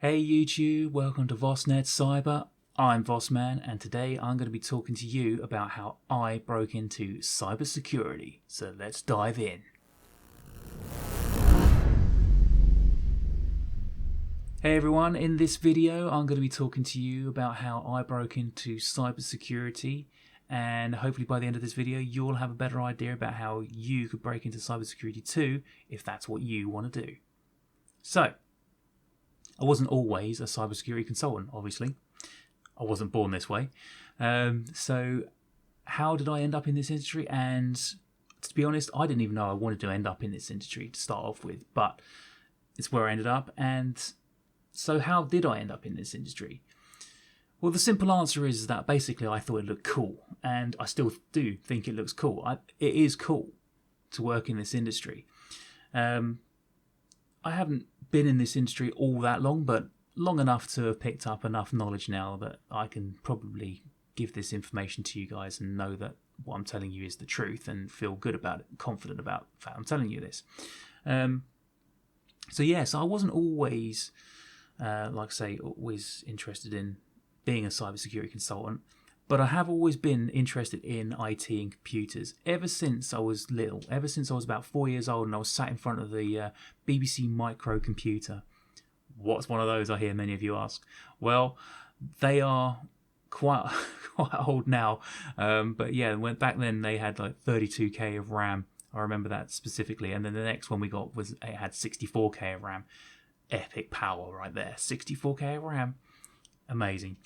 Hey YouTube, welcome to vosNET-Cyber. I'm VosMan, and today I'm going to be talking to you about how I broke into cybersecurity. So let's dive in. Hey everyone, in this video I'm going to be talking to you about how I broke into cybersecurity, and hopefully by the end of this video you'll have a better idea about how you could break into cybersecurity too, if that's what you want to do. So, I wasn't always a cybersecurity consultant, obviously. I wasn't born this way. So how did I end up in this industry? And to be honest, I didn't even know I wanted to end up in this industry to start off with, but it's where I ended up. And so how did I end up in this industry? Well, the simple answer is that basically I thought it looked cool, and I still do think it looks cool. It is cool to work in this industry. I haven't been in this industry all that long, but long enough to have picked up enough knowledge now that I can probably give this information to you guys and know that what I'm telling you is the truth and feel good about it, confident about the fact I'm telling you this. So yes, I wasn't always, like I say, always interested in being a cybersecurity consultant, but I have always been interested in IT and computers ever since I was little, ever since I was about 4 years old and I was sat in front of the BBC microcomputer. What's one of those, I hear many of you ask? Well, they are quite old now, but yeah, back then they had like 32k of RAM. I remember that specifically, and then the next one we got was it had 64k of RAM. Epic power right there, 64k of RAM. Amazing.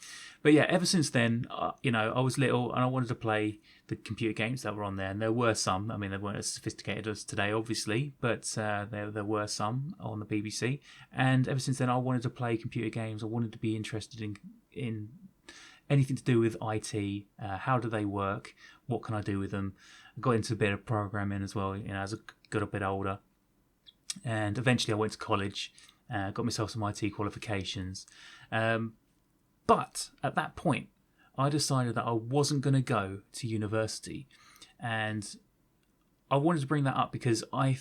But yeah, ever since then, I was little and I wanted to play the computer games that were on there, and there were some. I mean, they weren't as sophisticated as today, obviously, but there were some on the BBC. And ever since then, I wanted to play computer games. I wanted to be interested in anything to do with IT. How do they work? What can I do with them? I got into a bit of programming as well, as I got a bit older. And eventually I went to college, got myself some IT qualifications. But at that point, I decided that I wasn't going to go to university. And I wanted to bring that up because I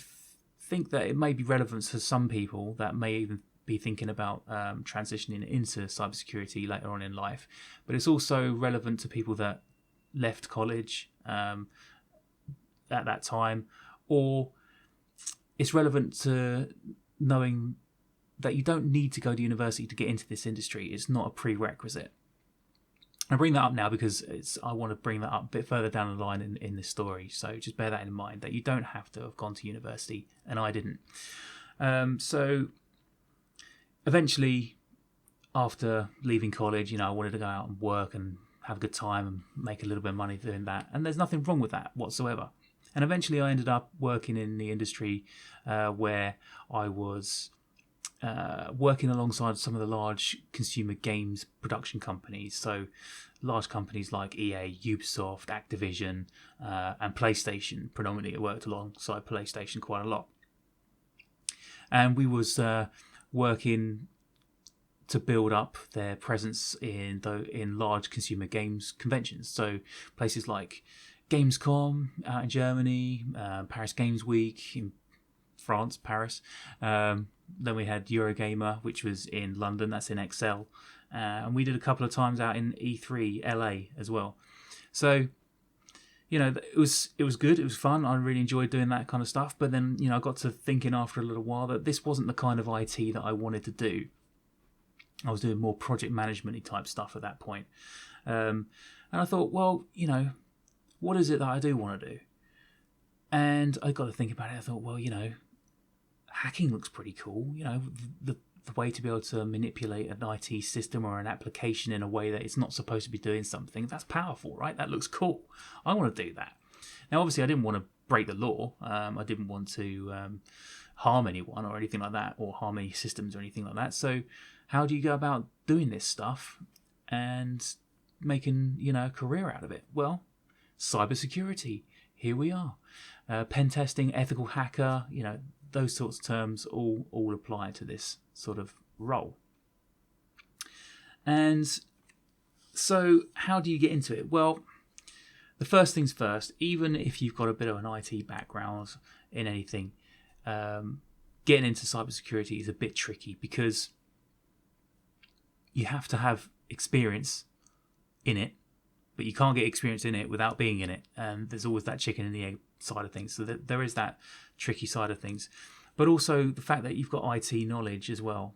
think that it may be relevant to some people that may even be thinking about transitioning into cybersecurity later on in life. But it's also relevant to people that left college at that time, or it's relevant to knowing that you don't need to go to university to get into this industry. It's not a prerequisite. I bring that up now because I want to bring that up a bit further down the line in this story. So just bear that in mind, that you don't have to have gone to university, and I didn't. So eventually, after leaving college, I wanted to go out and work and have a good time and make a little bit of money doing that. And there's nothing wrong with that whatsoever. And eventually I ended up working in the industry where I was working alongside some of the large consumer games production companies. So large companies like EA, Ubisoft, Activision, and PlayStation. Predominantly, I worked alongside PlayStation quite a lot. And we was working to build up their presence in large consumer games conventions. So places like Gamescom out in Germany, Paris Games Week in France, Paris. Then we had Eurogamer, which was in London. That's in Excel. And we did a couple of times out in E3 LA as well. So, it was good. It was fun. I really enjoyed doing that kind of stuff. But then, I got to thinking after a little while that this wasn't the kind of IT that I wanted to do. I was doing more project management-y type stuff at that point. And I thought, well, what is it that I do want to do? And I got to think about it. I thought, well, hacking looks pretty cool. The way to be able to manipulate an IT system or an application in a way that it's not supposed to be doing something, that's powerful, right? That looks cool. I want to do that. Now, obviously, I didn't want to break the law. I didn't want to harm anyone or anything like that, or harm any systems or anything like that. So how do you go about doing this stuff and making, a career out of it? Well, cybersecurity. Here we are. Pen testing, ethical hacker, those sorts of terms all apply to this sort of role. And so how do you get into it? Well, the first things first, even if you've got a bit of an IT background in anything, getting into cybersecurity is a bit tricky because you have to have experience in it, but you can't get experience in it without being in it. And there's always that chicken and the egg side of things. So there is that tricky side of things. But also the fact that you've got IT knowledge as well,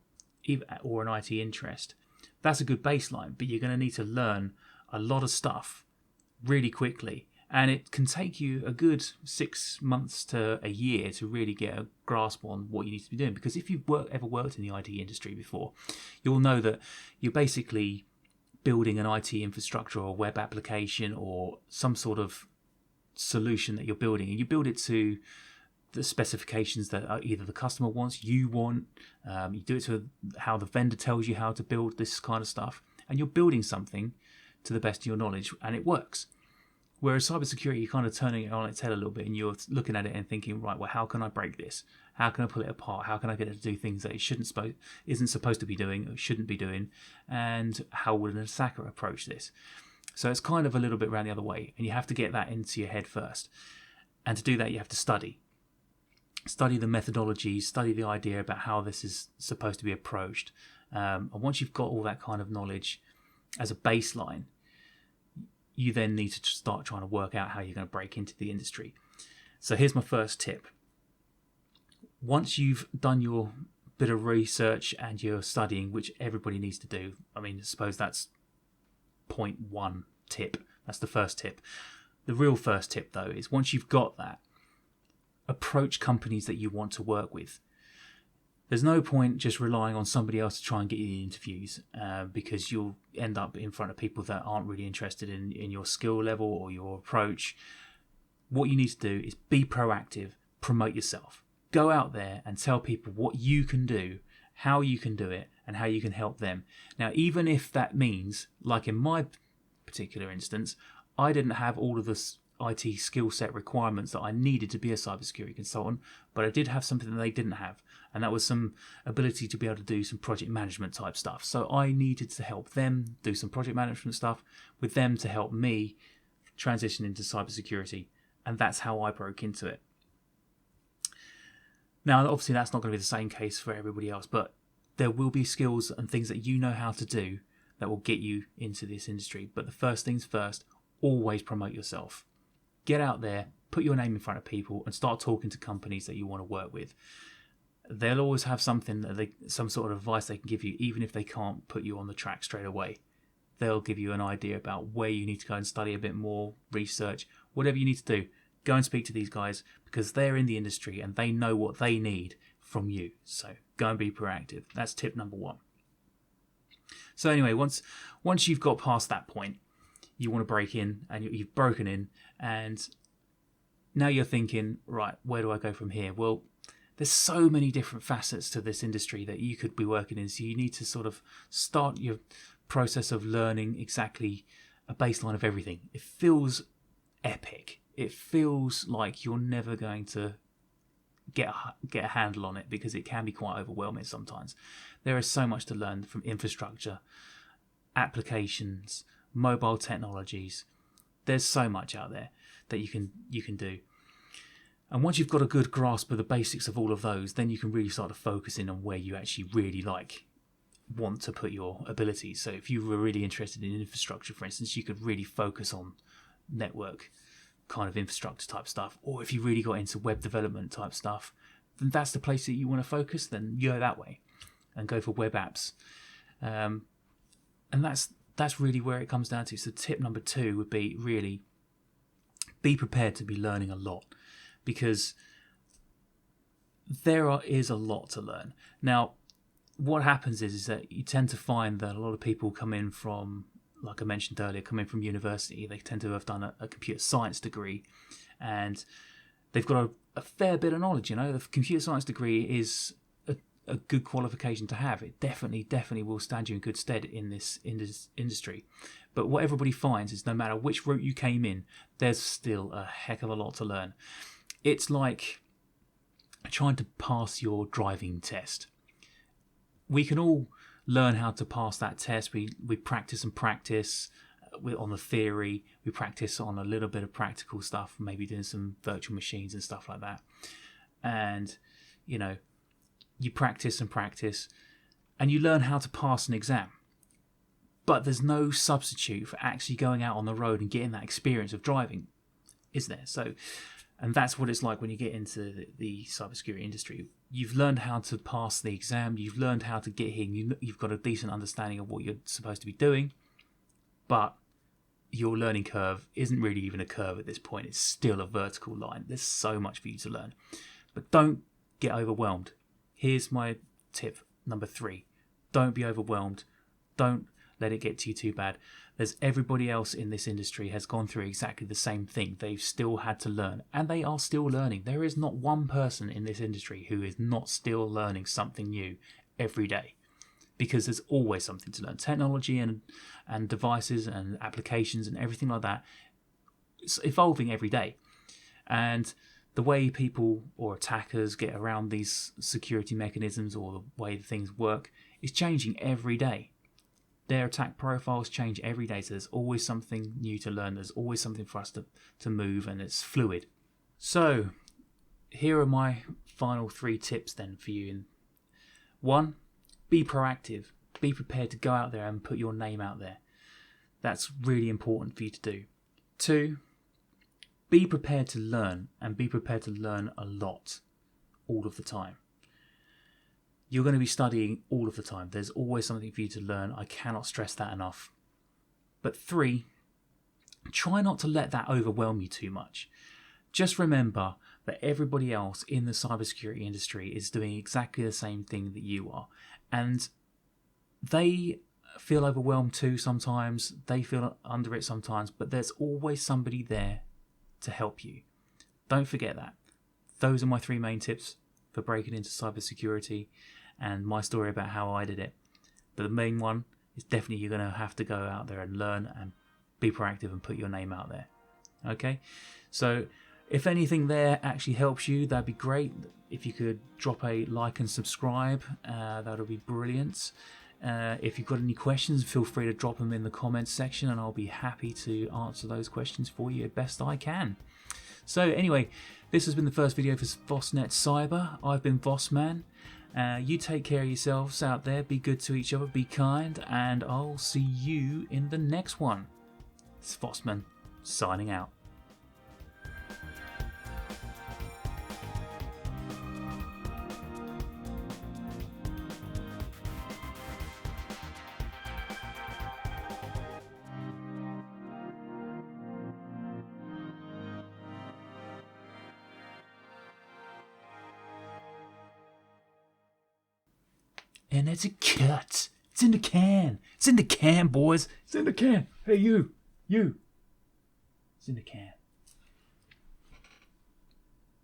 or an IT interest, that's a good baseline. But you're going to need to learn a lot of stuff really quickly. And it can take you a good 6 months to a year to really get a grasp on what you need to be doing. Because if you've ever worked in the IT industry before, you'll know that you're basically building an IT infrastructure or a web application or some sort of solution that you're building. And you build it to the specifications that either the customer wants, you want. You do it to how the vendor tells you how to build this kind of stuff. And you're building something to the best of your knowledge, and it works. Whereas cybersecurity, you're kind of turning it on its head a little bit, and you're looking at it and thinking, right, well, how can I break this? How can I pull it apart? How can I get it to do things that it isn't supposed to be doing, or shouldn't be doing? And how would an attacker approach this? So it's kind of a little bit around the other way, and you have to get that into your head first. And to do that, you have to study the methodologies, study the idea about how this is supposed to be approached. And once you've got all that kind of knowledge as a baseline, you then need to start trying to work out how you're going to break into the industry. So here's my first tip. Once you've done your bit of research and you're studying, which everybody needs to do, I mean, I suppose that's point one tip. That's the first tip. The real first tip, though, is once you've got that, approach companies that you want to work with. There's no point just relying on somebody else to try and get you the interviews, because you'll end up in front of people that aren't really interested in your skill level or your approach. What you need to do is be proactive, promote yourself. Go out there and tell people what you can do, how you can do it, and how you can help them. Now, even if that means, like in my particular instance, I didn't have all of this IT skill set requirements that I needed to be a cybersecurity consultant, but I did have something that they didn't have, and that was some ability to be able to do some project management type stuff. So I needed to help them do some project management stuff with them to help me transition into cybersecurity, and that's how I broke into it. Now, obviously, that's not going to be the same case for everybody else, but there will be skills and things that you know how to do that will get you into this industry. But the first things first, always promote yourself. Get out there, put your name in front of people, and start talking to companies that you want to work with. They'll always have some sort of advice they can give you, even if they can't put you on the track straight away. They'll give you an idea about where you need to go and study a bit more, research, whatever you need to do. Go and speak to these guys because they're in the industry and they know what they need from you. So go and be proactive. That's tip number one. So anyway, once you've got past that point, you want to break in, and you've broken in, and now you're thinking, right, where do I go from here? Well, there's so many different facets to this industry that you could be working in, so you need to sort of start your process of learning exactly a baseline of everything. It feels epic. It feels like you're never going to get a handle on it, because it can be quite overwhelming sometimes. There is so much to learn, from infrastructure, applications, mobile technologies. There's so much out there that you can do. And once you've got a good grasp of the basics of all of those, then you can really start to focus in on where you actually really want to put your abilities. So if you were really interested in infrastructure, for instance, you could really focus on network kind of infrastructure type stuff. Or if you really got into web development type stuff, then that's the place that you want to focus. Then you go that way and go for web apps. And that's really where it comes down to. So tip number 2 would be really be prepared to be learning a lot, because is a lot to learn. Now, what happens is that you tend to find that a lot of people come in from, like I mentioned earlier, come in from university. They tend to have done a computer science degree, and they've got a fair bit of knowledge. The computer science degree is a good qualification to have. It definitely will stand you in good stead in this industry. But what everybody finds is no matter which route you came in, there's still a heck of a lot to learn. It's like trying to pass your driving test. We can all learn how to pass that test. We practice and practice on the theory. We practice on a little bit of practical stuff, maybe doing some virtual machines and stuff like that. And, you practice and practice, and you learn how to pass an exam. But there's no substitute for actually going out on the road and getting that experience of driving, is there? So, and that's what it's like when you get into the cybersecurity industry. You've learned how to pass the exam, you've learned how to get in, you've got a decent understanding of what you're supposed to be doing, but your learning curve isn't really even a curve at this point. It's still a vertical line. There's so much for you to learn. But don't get overwhelmed. Here's my tip number 3. Don't be overwhelmed. Don't let it get to you too bad. There's everybody else in this industry has gone through exactly the same thing. They've still had to learn, and they are still learning. There is not one person in this industry who is not still learning something new every day, because there's always something to learn. Technology and devices and applications and everything like that, it's evolving every day. And the way people or attackers get around these security mechanisms, or the way things work, is changing every day. Their attack profiles change every day, so there's always something new to learn. There's always something for us to move, and it's fluid. So here are my final 3 tips then for you. 1, be proactive. Be prepared to go out there and put your name out there. That's really important for you to do. 2, be prepared to learn, and be prepared to learn a lot all of the time. You're going to be studying all of the time. There's always something for you to learn. I cannot stress that enough. But 3, try not to let that overwhelm you too much. Just remember that everybody else in the cybersecurity industry is doing exactly the same thing that you are. And they feel overwhelmed too sometimes. They feel under it sometimes. But there's always somebody there to help you. Don't forget that. Those are my 3 main tips for breaking into cybersecurity, and my story about how I did it. But the main one is definitely you're going to have to go out there and learn and be proactive and put your name out there. Okay? So if anything there actually helps you, that'd be great. If you could drop a like and subscribe, that would be brilliant. If you've got any questions, feel free to drop them in the comments section, and I'll be happy to answer those questions for you as best I can. So anyway, this has been the first video for vosNET-Cyber. I've been VosMan. You take care of yourselves out there. Be good to each other. Be kind. And I'll see you in the next one. It's VosMan signing out. And it's a cut. It's in the can. It's in the can, boys. It's in the can. Hey, you. It's in the can.